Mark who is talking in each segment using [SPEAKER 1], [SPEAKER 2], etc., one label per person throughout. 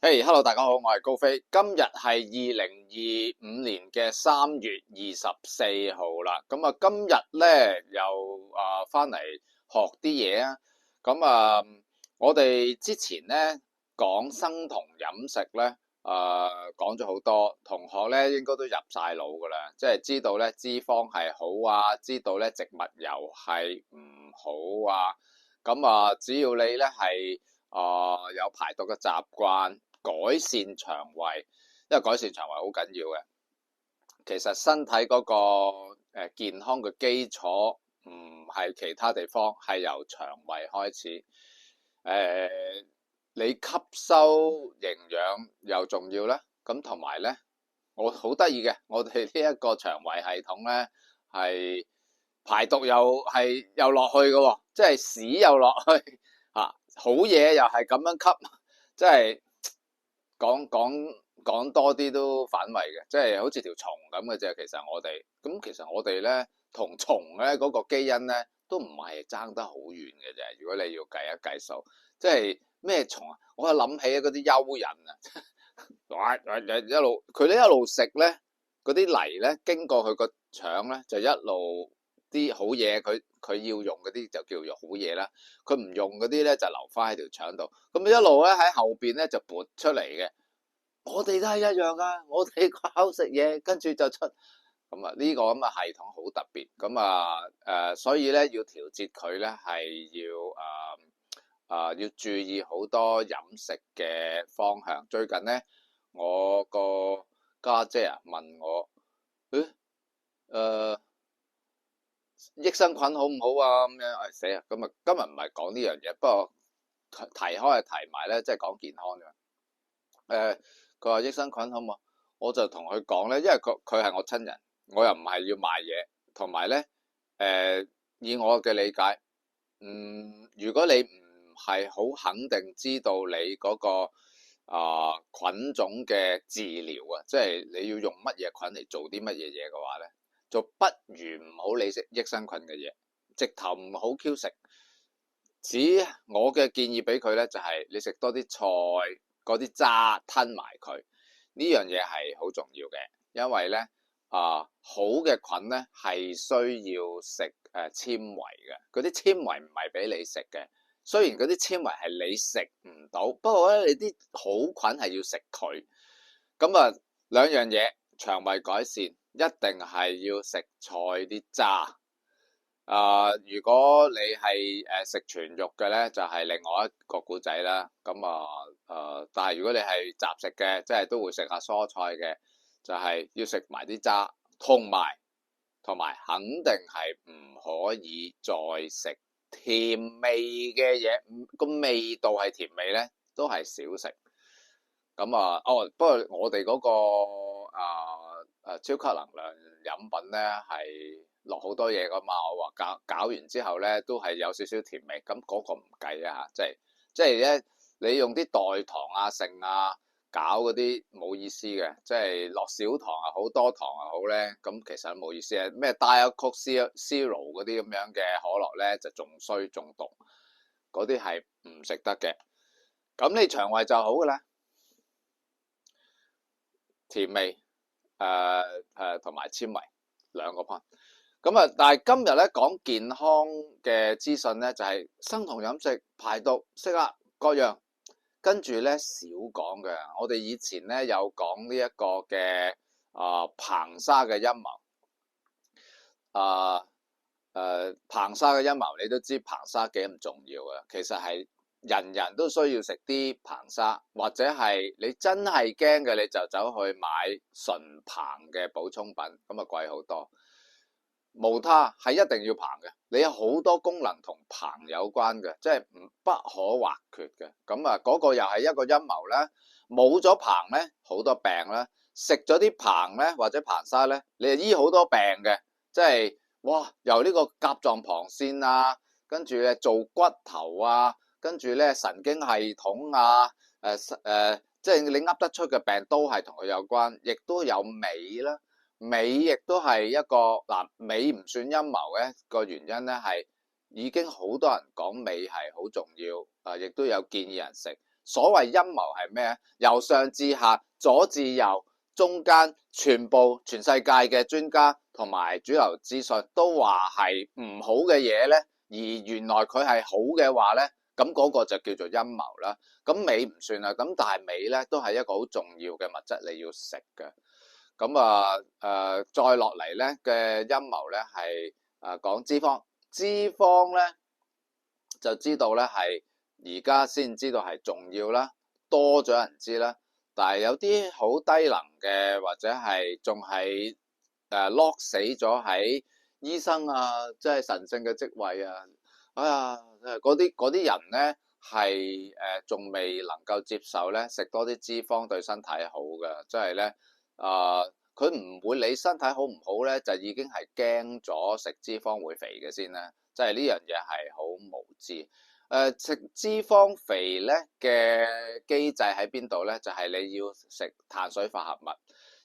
[SPEAKER 1] Hello，大家好，我係高飛。今日係2025年嘅3月24號啦。咁啊，今日咧又翻嚟學啲嘢啊。咁啊，我哋之前咧講生酮飲食咧，講咗好多，同學咧應該都入晒腦噶啦，即係知道咧脂肪係好啊，知道咧植物油係唔好啊。咁啊，只要你咧係有排毒嘅習慣。改善腸胃，因為改善腸胃好緊要嘅。其實身體嗰個健康嘅基礎唔係其他地方，係由腸胃開始。你吸收營養又重要啦。咁同埋咧，我好得意嘅，我哋呢一個腸胃系統咧係排毒又落去嘅，即係屎又落去好嘢又係咁樣吸，即係。講多啲都反胃嘅，即係好似條蟲咁嘅啫。其實我哋咧同蟲咧嗰個基因咧都唔係爭得好遠嘅啫。如果你要計一計數，即係咩蟲啊？我諗起嗰啲蚯蚓啊，佢一路食咧，嗰啲泥咧經過佢個腸咧，就一路啲好嘢，佢要用嗰啲就叫做好嘢啦。佢唔用嗰啲咧就留翻喺條腸度，咁一路咧喺後邊咧就撥出嚟嘅。我哋都係一樣噶，我哋個口食嘢，跟住就出咁啊！呢個咁嘅系統好特別，咁所以咧要調節佢咧係要注意好多飲食嘅方向。最近咧，我個家姐問我，益生菌好唔好啊？咁樣死啊！咁啊，今日唔係講呢樣嘢，不過提開係提埋咧，即係講健康嘅。佢話益生菌好唔好？我就同佢講咧，因為佢係我親人，我又唔係要賣嘢，同埋咧以我嘅理解，如果你唔係好肯定知道你嗰個菌種嘅治療啊，即係你要用乜嘢菌嚟做啲乜嘢嘢嘅話咧，就不如唔好理食益生菌嘅嘢，直頭唔好 Q 食。我嘅建議俾佢咧就係你食多啲菜，嗰啲渣吞埋佢，呢樣嘢係好重要嘅。因為咧好嘅菌咧係需要食纖維嘅，嗰啲纖維唔係俾你食嘅。雖然嗰啲纖維係你食唔到，不過咧你啲好菌係要食佢。咁啊，兩樣嘢，腸胃改善一定係要食菜啲渣。如果你係食全肉嘅咧，就係另外一個故仔啦。咁但係如果你係雜食嘅，即係都會食下蔬菜嘅，就係要食埋啲渣，同埋肯定係唔可以再食甜味嘅嘢。個味道係甜味咧，都係少食。咁不過我哋嗰個超級能量飲品咧係落好多嘢噶嘛，我話搞完之後咧都係有少少甜味，咁嗰個唔計啊，即係咧你用啲代糖啊剩啊搞嗰啲冇意思嘅，即係落少糖啊好多糖啊好咧，咁其實冇意思啊。咩 Diet Coke Zero 嗰啲咁樣嘅可樂咧就仲衰仲毒，嗰啲係唔食得嘅。咁你腸胃就好噶啦，甜味同埋纖維兩個 point。咁但係今日咧講健康嘅資訊咧，就係生酮飲食、排毒、識啦各樣，跟住咧少講嘅。我哋以前咧有講呢一個嘅硼砂嘅陰謀，硼砂嘅陰謀你都知硼砂幾咁重要嘅，其實係人人都需要食啲硼砂，或者係你真係驚嘅你就走去買純硼嘅補充品，咁啊貴好多。無他，係一定要硼嘅，你有好多功能同硼有關嘅，即係不可或缺嘅。咁嗰個又係一個陰謀啦。冇咗硼咧，好多病啦。食咗啲硼咧或者硼砂咧，你係醫好多病嘅，即係哇由呢個甲狀旁腺啊，跟住咧做骨頭啊，跟住咧神經系統啊，即係你噏得出嘅病都係同佢有關，亦都有美啦。美亦都係一個美唔算陰謀嘅個原因咧，係已經好多人講美係好重要，亦都有建議人食，所謂陰謀係咩？由上至下，左至右，中間全世界嘅專家同埋主流資訊都話係唔好嘅嘢咧，而原來佢係好嘅話咧，咁嗰個就叫做陰謀啦。咁鎂唔算啦，咁但係鎂咧都係一個好重要嘅物質，你要食嘅。咁再落嚟咧嘅陰謀咧係講脂肪，脂肪咧就知道咧係而家先知道係重要啦，多咗人知啦。但係有啲好低能嘅，或者係仲係lock 死咗喺醫生啊，即係神聖嘅職位啊，哎呀，嗰啲人咧係仲未能夠接受咧食多啲脂肪對身體好嘅，即係咧佢唔會理身體好唔好咧，就已經係驚咗食脂肪會肥嘅先啦，即係呢樣嘢係好無知。食脂肪肥咧嘅機制喺邊度咧？就係你要食碳水化合物，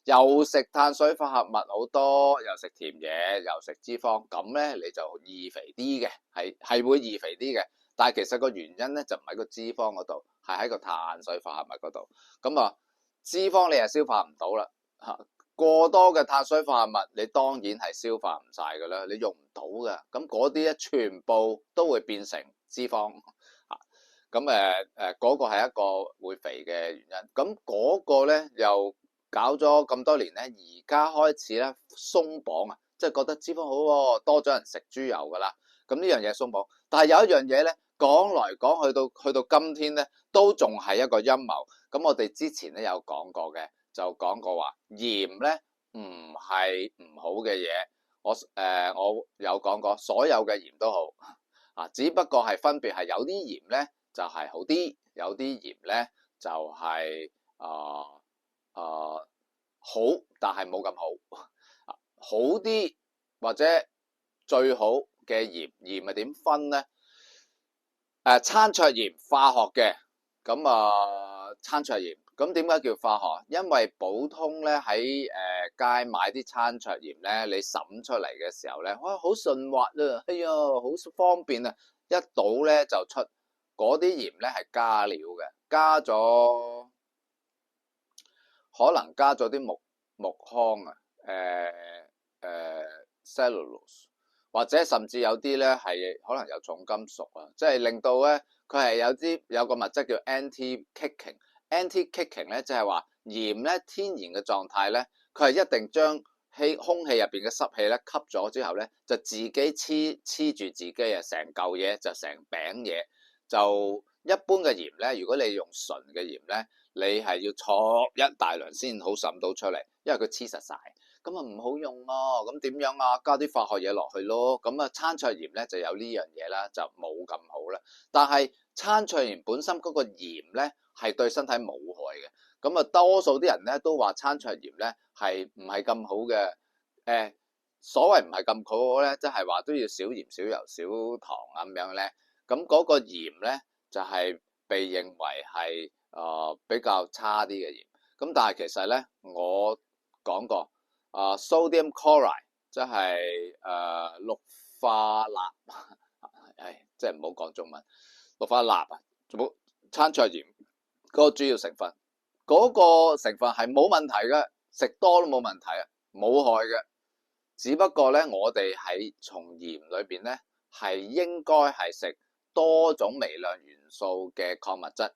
[SPEAKER 1] 又食碳水化合物好多，又食甜嘢，又食脂肪，咁咧你就易肥啲嘅，係會易肥啲嘅。但係其實個原因咧就唔喺個脂肪嗰度，係喺個碳水化合物嗰度。咁脂肪你係消化唔到啦嚇。過多嘅碳水化合物，你當然係消化唔晒㗎啦，你用唔到㗎。咁嗰啲咧全部都會變成脂肪啊。咁嗰個係一個會肥嘅原因。咁嗰個咧又搞咗咁多年咧，而家開始咧鬆綁啊，即係覺得脂肪好喎，多咗人食豬油㗎啦。咁呢樣嘢鬆綁，但係有一樣嘢咧講來講去到今天咧，都仲係一個陰謀。咁我哋之前咧有講過嘅。就講過話鹽咧唔係唔好嘅嘢，我有講過所有嘅鹽都好啊，只不過係分別係有啲鹽咧就係好啲，有啲鹽咧就係好，但係冇咁好啊。好啲或者最好嘅鹽係點分咧？餐桌鹽化學嘅，咁餐桌鹽。咁點解叫化學？因為普通咧喺街買啲餐桌鹽咧，你審出嚟嘅時候咧，哇好順滑啊，哎呀好方便啊，一倒咧就出。嗰啲鹽咧係加料嘅，加咗可能加咗啲木糠啊，cellulose， 或者甚至有啲咧係可能有重金屬啊，即係令到咧佢係有個物質叫 anti-kicking。anti-kicking 咧，即係話鹽咧天然嘅狀態咧，佢係一定將空氣入邊嘅濕氣咧吸咗之後咧，就自己黐住自己啊，成嚿嘢就成餅嘢。就一般嘅鹽咧，如果你用純嘅鹽咧，你係要搓一大輪先好滲到出嚟，因為佢黐實晒，咁唔好用啊。咁點樣啊？加啲化學嘢落去咯。咁餐桌鹽咧就有呢樣嘢啦，就冇咁好啦。但係餐桌鹽本身嗰個鹽咧，係對身體冇害嘅，咁多數啲人咧都話餐桌鹽咧係唔係咁好嘅。所謂唔係咁好咧，即係話都要少鹽少油少糖咁樣咧。咁嗰個鹽咧就係被認為係比較差啲嘅鹽。咁但係其實咧我講過sodium chloride 即係氯化鈉，即係唔好講中文，氯化鈉啊，餐桌鹽嗰個主要成分，嗰個成分係冇問題嘅，食多都冇問題啊，冇害嘅。只不過咧，我哋喺從鹽裏邊咧係應該係食多種微量元素嘅礦物質。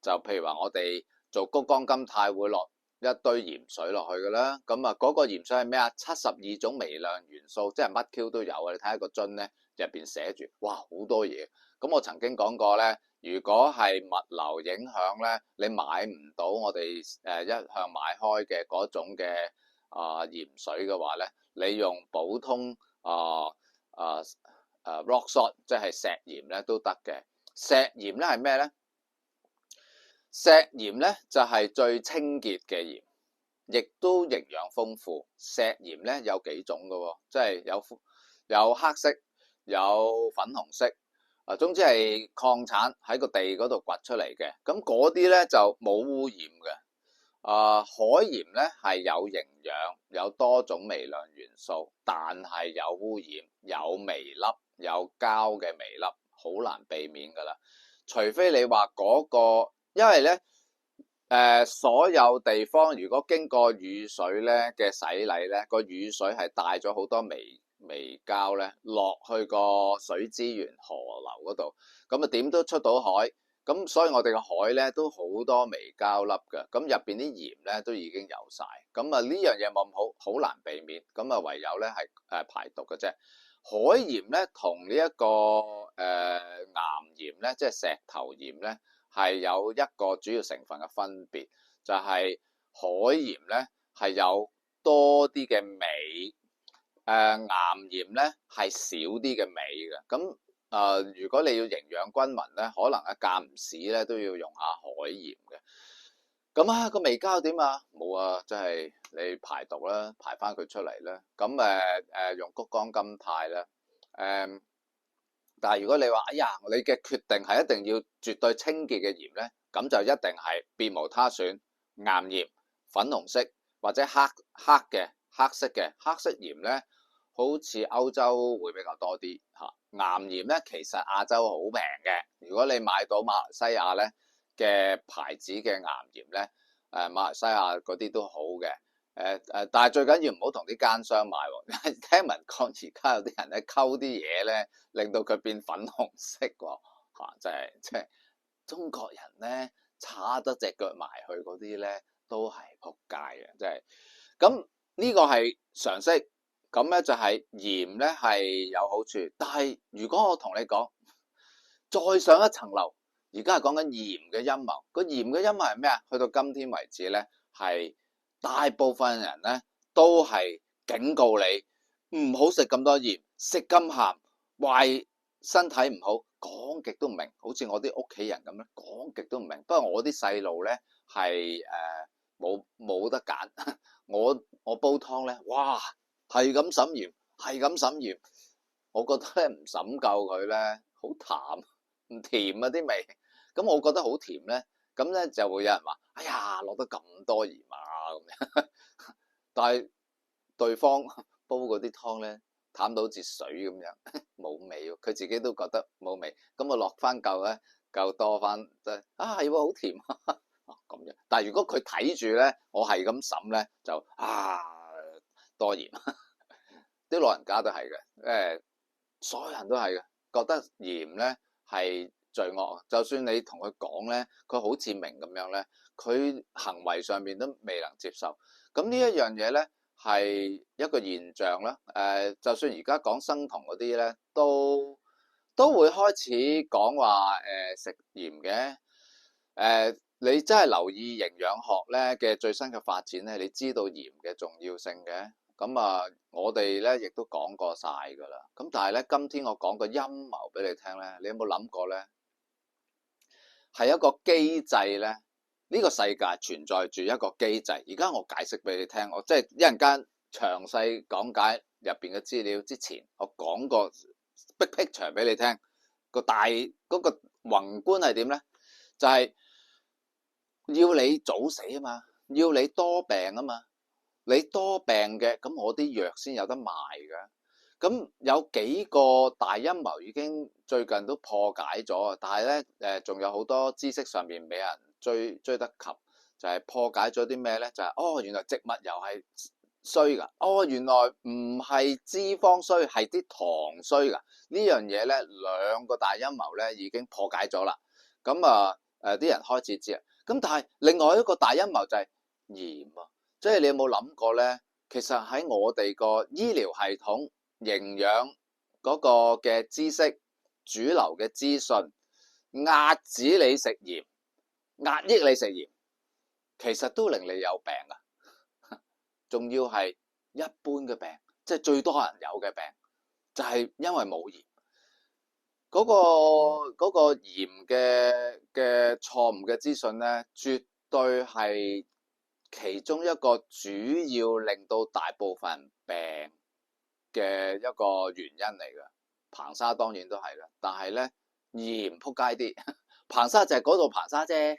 [SPEAKER 1] 就譬如話我哋做谷胱甘肽會落一堆鹽水落去㗎啦。咁嗰個鹽水係咩啊？72種微量元素，即係乜 Q 都有啊！你睇下個樽咧入邊寫住，哇好多嘢。咁我曾經講過咧，如果係物流影響咧，你買唔到我哋一向買開嘅嗰種嘅鹽水嘅話咧，你用普通rock salt 即係石鹽咧都得嘅。石鹽咧係咩咧？石鹽咧就係最清潔嘅鹽，亦都營養豐富。石鹽咧有幾種㗎喎，即係有黑色、有粉紅色。總之係礦產喺個地嗰度掘出嚟嘅，咁嗰啲咧就冇污染嘅。海鹽咧係有營養，有多種微量元素，但係有污染，有微粒，有膠嘅微粒，好難避免噶啦。除非你話嗰個因為咧所有地方如果經過雨水咧嘅洗禮咧，個雨水係帶咗好多微膠咧落去個水資源河流嗰度，咁啊點都出到海，咁所以我哋個海咧都好多微膠粒嘅，咁入邊啲鹽咧都已經有晒，咁啊呢樣嘢冇咁好難避免，咁啊唯有咧係排毒嘅啫。海鹽咧同呢一個岩鹽咧，即係石頭鹽咧，係有一個主要成分嘅分別，就係海鹽咧係有多啲嘅鎂，岩鹽咧係少啲嘅鎂嘅。咁如果你要營養均勻咧，可能間唔時咧都要用下海鹽嘅。咁個微膠點啊？冇啊，即係你排毒啦，排翻佢出嚟啦。咁用谷胱甘肽啦。但係如果你話，哎呀，你嘅決定係一定要絕對清潔嘅鹽咧，咁就一定係別無他選，岩鹽粉紅色或者黑色嘅黑色鹽咧，好似歐洲會比較多啲嚇。岩鹽咧其實亞洲好平嘅，如果你買到馬來西亞咧嘅牌子嘅岩鹽咧，馬來西亞嗰啲都好嘅。但係最緊要唔好同啲奸商買喎。聽聞講而家有啲人咧溝啲嘢咧，令到佢變粉紅色喎嚇，即係中國人咧叉得隻腳埋去嗰啲咧都係仆街嘅，即係咁呢個係常識。咁咧就係鹽咧係有好處，但係如果我同你講再上一層樓，而家係講緊鹽嘅陰謀。個鹽嘅陰謀係咩啊？去到今天為止咧係。大部分人咧都係警告你唔好食咁多鹽，食咁鹹壞身體唔好，講極都唔明。好似我啲屋企人咁咧，講極都唔明。不過我啲細路咧係冇得揀。我煲湯咧，哇係咁滲鹽，係咁滲鹽。我覺得咧唔滲夠佢咧，好淡唔甜啊啲味。咁我覺得好甜咧，咁咧就會有人話：哎呀，落得咁多鹽啊！咁樣，但係對方煲嗰啲湯咧淡到好似水咁樣，冇味喎。佢自己都覺得冇味，咁我落翻夠咧，夠多翻，係喎好甜咁樣。但係如果佢睇住咧，我係咁滲咧，就多鹽。啲老人家都係嘅，所有人都係嘅，覺得鹽咧係罪惡。就算你同佢講咧，佢好似明咁樣咧，佢行為上面都未能接受。咁呢一樣嘢咧係一個現象啦。就算而家講生酮嗰啲咧，都會開始講話食鹽嘅。你真係留意營養學咧嘅最新嘅發展咧，你知道鹽嘅重要性嘅。咁我哋咧亦都講過晒㗎啦。咁但係咧，今天我講個陰謀俾你聽咧，你有冇諗過咧？係一個機制咧，呢個世界存在住一個機制。而家我解釋俾你聽，我即係一陣間詳細講解入邊嘅資料之前，我講個 big picture 俾你聽。個大嗰個宏觀係點咧？就係要你早死啊嘛，要你多病啊嘛。你多病嘅，咁我啲藥先有得賣㗎。咁有幾個大陰謀已經最近都破解咗，但係咧仲有好多知識上面俾人追得及，就係破解咗啲咩咧？就係原來植物油係衰㗎，原來唔係脂肪衰，係啲糖衰㗎。呢樣嘢咧兩個大陰謀咧已經破解咗啦。咁啲人開始知啦。咁但係另外一個大陰謀就係鹽啊。即係你有冇諗過咧？其實喺我哋個醫療系統、營養嗰個嘅知識、主流嘅資訊，壓止你食鹽、壓抑你食鹽，其實都令你有病啊！仲要係一般嘅病，即係最多人有嘅病，就係因為冇鹽。嗰個鹽嘅錯誤嘅資訊咧，絕對係其中一個主要令到大部分人病嘅一個原因嚟㗎。硼砂當然都係啦，但係咧鹽撲街啲，硼砂就係嗰度硼砂啫。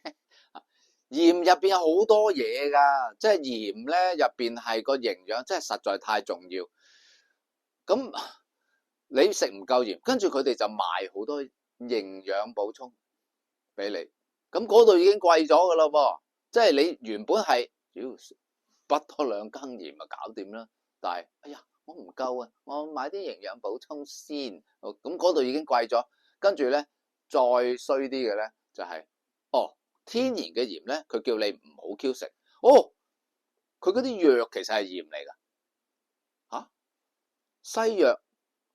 [SPEAKER 1] 鹽入邊有好多嘢㗎，即係鹽咧入邊係個營養，真係實在太重要。咁你食唔夠鹽，跟住佢哋就賣好多營養補充俾你。咁嗰度已經貴咗噶啦噃，即係你原本係，不多2羹鹽咪搞掂啦。但係，哎呀，我唔夠啊，我買啲營養補充先。咁嗰度已經貴咗，跟住咧再衰啲嘅咧就係，天然嘅鹽咧，佢叫你唔好 Q 食。佢嗰啲藥其實係鹽嚟噶，西藥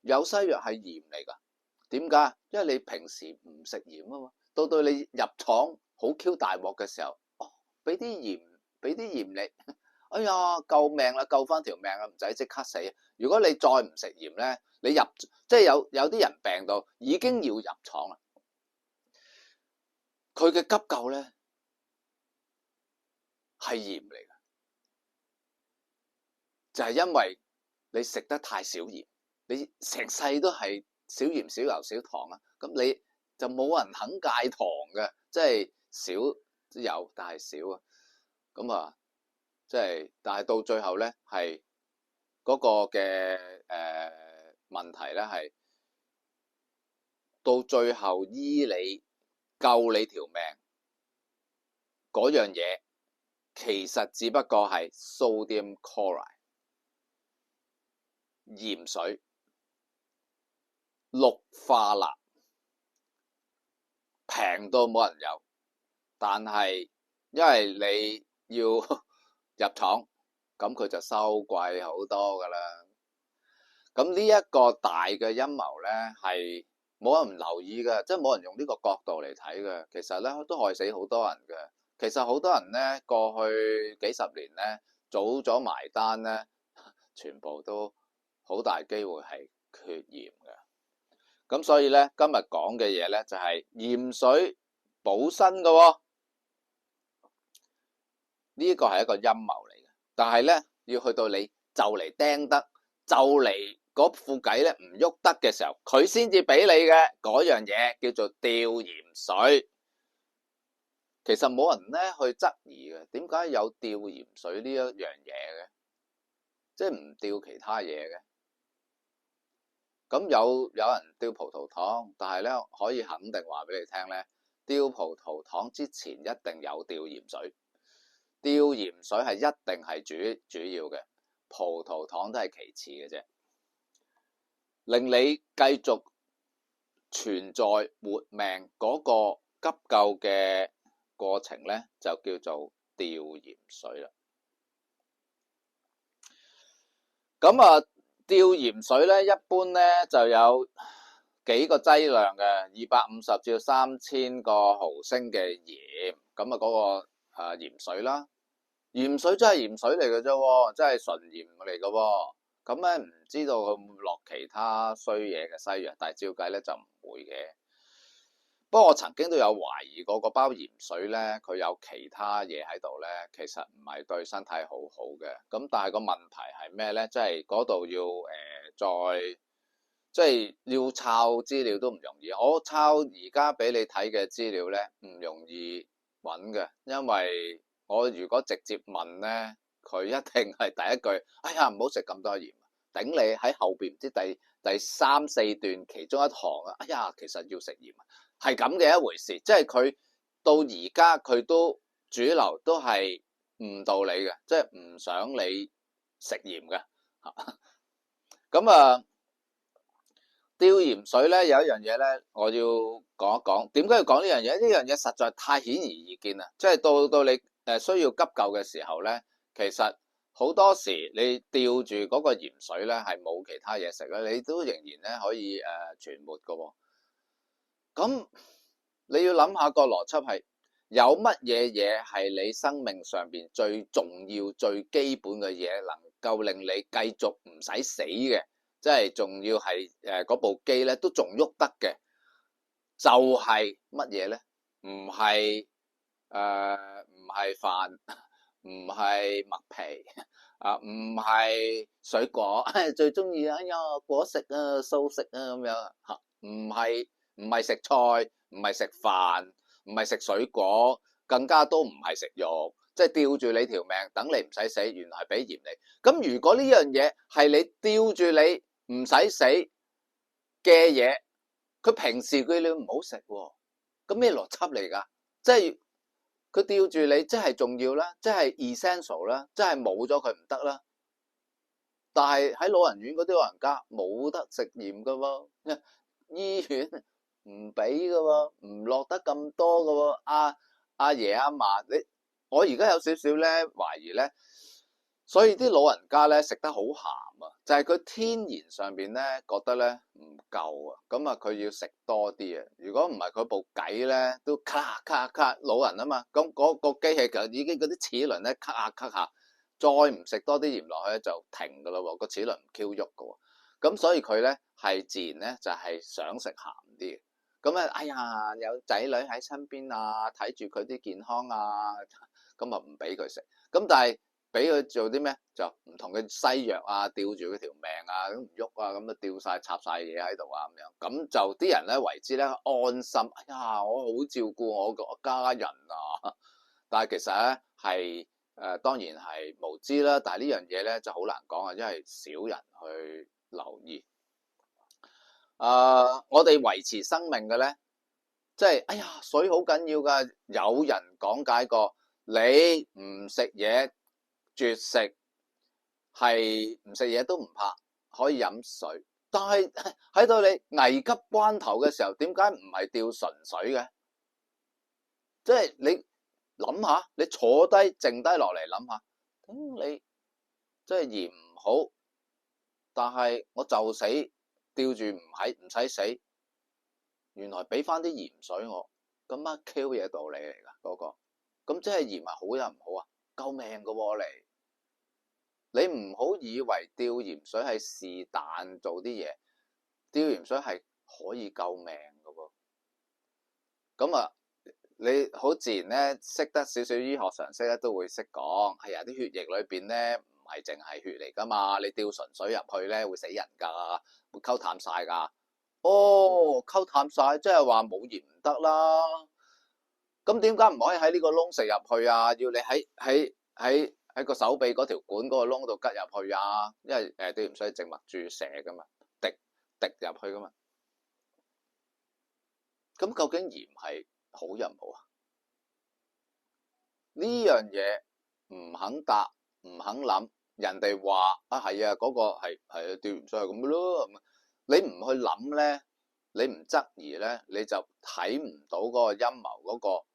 [SPEAKER 1] 有西藥係鹽嚟噶。點解？因為你平時唔食鹽啊嘛，到你入廠好 Q 大鑊嘅時候，俾啲鹽你，哎呀，救命啦，救翻條命啦，唔使即刻死。如果你再唔食鹽咧，你即係有啲人病到已經要入廠啦，佢嘅急救咧係鹽嚟噶，就係因為你食得太少鹽，你成世都係少鹽少油少糖啊，咁你就冇人肯戒糖嘅，即係少有但係少啊，咁啊，即係但係到最後咧係嗰個嘅問題咧係到最後醫你救你條命嗰樣嘢，其實只不過係 sodium chloride 鹽水。氯化鈉平到冇人有，但係因為你要入廠，咁佢就收貴好多噶啦。咁呢一個大嘅陰謀咧，係冇人留意嘅，即係冇人用呢個角度嚟睇嘅。其實咧都害死好多人嘅。其實好多人咧過去幾十年咧，早咗埋單咧，全部都好大機會係缺鹽嘅。咁所以咧，今日講嘅嘢咧就係鹽水補身嘅喎，呢個係一個陰謀嚟嘅。但係咧，要去到你就嚟釘得，就嚟嗰副計咧唔喐得嘅時候，佢先至俾你嘅嗰樣嘢叫做吊鹽水。其實冇人咧去質疑嘅，點解有吊鹽水呢一樣嘢嘅？即係唔吊其他嘢嘅。咁有人吊葡萄糖，但係咧可以肯定話俾你聽咧，吊葡萄糖之前一定有吊鹽水，吊鹽水係一定係主要嘅，葡萄糖都係其次嘅啫。令你繼續存在活命嗰個急救嘅過程咧，就叫做吊鹽水啦。咁啊〜吊鹽水咧，一般咧就有幾個劑量嘅，250至3000個毫升嘅鹽，咁啊嗰個鹽水啦，鹽水真係鹽水嚟嘅啫，真係純鹽嚟嘅喎。咁咧唔知道佢會唔會落其他衰嘢嘅西藥，但係照計咧就唔會嘅。不過我曾經都有懷疑過嗰包鹽水咧，佢有其他嘢喺度咧，其實唔係對身體好好嘅。咁但係個問題係咩咧？即係嗰度要再即係要抄資料都唔容易。我抄而家俾你睇嘅資料咧，唔容易揾嘅，因為我如果直接問咧，佢一定係第一句，哎呀，唔好食咁多鹽，頂你喺後邊唔知第3、4段其中一行啊，哎呀，其實要食鹽。係咁嘅一回事，即係佢到而家佢都主流都係誤導你嘅，即係唔想你食鹽嘅。咁啊，吊鹽水咧有一樣嘢咧，我要講一講。點解要講呢樣嘢？呢樣嘢實在太顯而易見啦。即係到你需要急救嘅時候咧，其實好多時你吊住嗰個鹽水咧係冇其他嘢食咧，你都仍然咧可以存活㗎喎。咁你要諗下個邏輯係有乜嘢係你生命上邊最重要最基本嘅嘢，能夠令你繼續唔使死嘅，即係仲要係嗰部機咧都仲喐得嘅，就係乜嘢咧？唔係飯，唔係麥皮啊，唔係水果，最中意哎呀果食啊素食啊咁樣吓，唔係食菜，唔係食飯，唔係食水果，更加都唔係食肉，即係吊住你條命，等你唔使死，原來係俾鹽你。咁如果呢樣嘢係你吊住你唔使死嘅嘢，佢平時佢你唔好食喎，咁咩邏輯嚟噶？即係佢吊住你，即係重要啦，即係 essential 啦，即係冇咗佢唔得啦。但係喺老人院嗰啲老人家冇得食鹽噶喎，醫院唔俾噶喎，唔落得咁多噶喎。阿爺阿嫲，我而家有少少咧懷疑咧，所以啲老人家咧食得好鹹啊，就係佢天然上邊咧覺得咧唔夠啊，咁啊佢要食多啲啊。如果唔係佢部計咧都咔咔咔，老人啊嘛，咁嗰個機器就已經嗰啲齒輪咧咔下咔下。再唔食多啲鹽落去就停噶啦喎，個齒輪唔 Q 喐噶喎，咁所以佢咧係自然咧就係想食鹹啲嘅，咁咧哎呀有仔女喺身邊啊，睇住佢啲健康啊，咁啊唔俾佢食，咁但係俾佢做啲咩？就唔同嘅西藥啊，吊住佢條命啊，咁唔喐啊，咁啊吊晒插晒嘢喺度啊，咁樣，咁就啲人咧為之咧安心，哎呀我好照顧我個家人啊，但係其實咧係。當然係無知啦，但係呢樣嘢咧就好難講啊，因為少人去留意。我哋維持生命嘅咧，即係哎呀水好緊要㗎，有人講解過，你唔食嘢絕食係唔食嘢都唔怕，可以飲水，但係喺到你危急關頭嘅時候，點解唔係吊純水嘅？即係你。諗下，你坐低靜低落嚟諗下，你即係鹽唔好，但係我就死吊住唔使死，原來俾翻啲鹽水我，咁乜 Q 嘢道理嚟噶嗰個？咁即係鹽係好又唔好啊？救命噶喎你唔好以為吊鹽水係是但做啲嘢，吊鹽水係可以救命噶喎，咁啊。你好自然咧，識得少少醫學常識咧，都會識講。係啊，啲血液裏邊咧唔係淨係血嚟噶嘛，你吊純水入去咧會死人噶，會溝淡晒噶。哦，溝淡晒，即係話冇鹽唔得啦。咁點解唔可以喺呢個窿食入去啊？要你喺個手臂嗰條管嗰個窿度吉入去啊？因為吊鹽水靜脈注射噶嘛，滴入去噶嘛。咁究竟鹽係好又唔好啊？呢樣嘢唔肯答，唔肯諗，人哋話啊係啊，嗰個係啊吊鹽水係咁嘅咯。你唔去諗咧，你唔質疑咧，你就睇唔到嗰個陰謀嗰個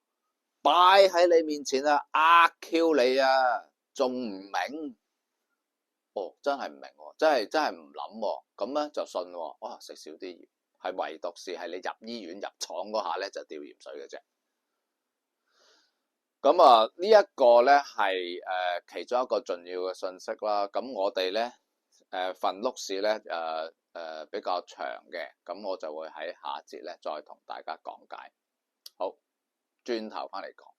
[SPEAKER 1] 擺喺你面前啊，呃 Q 你啊，仲唔明？哦，真係唔明喎，真係唔諗喎，咁咧就信喎，哇食少啲鹽，係唯獨是係你入醫院入廠嗰下咧就吊鹽水嘅啫。咁啊，呢一個咧係其中一個重要嘅信息啦。咁我哋咧份碌事咧比較長嘅，咁我就會喺下一節咧再同大家講解。好，轉頭翻嚟講。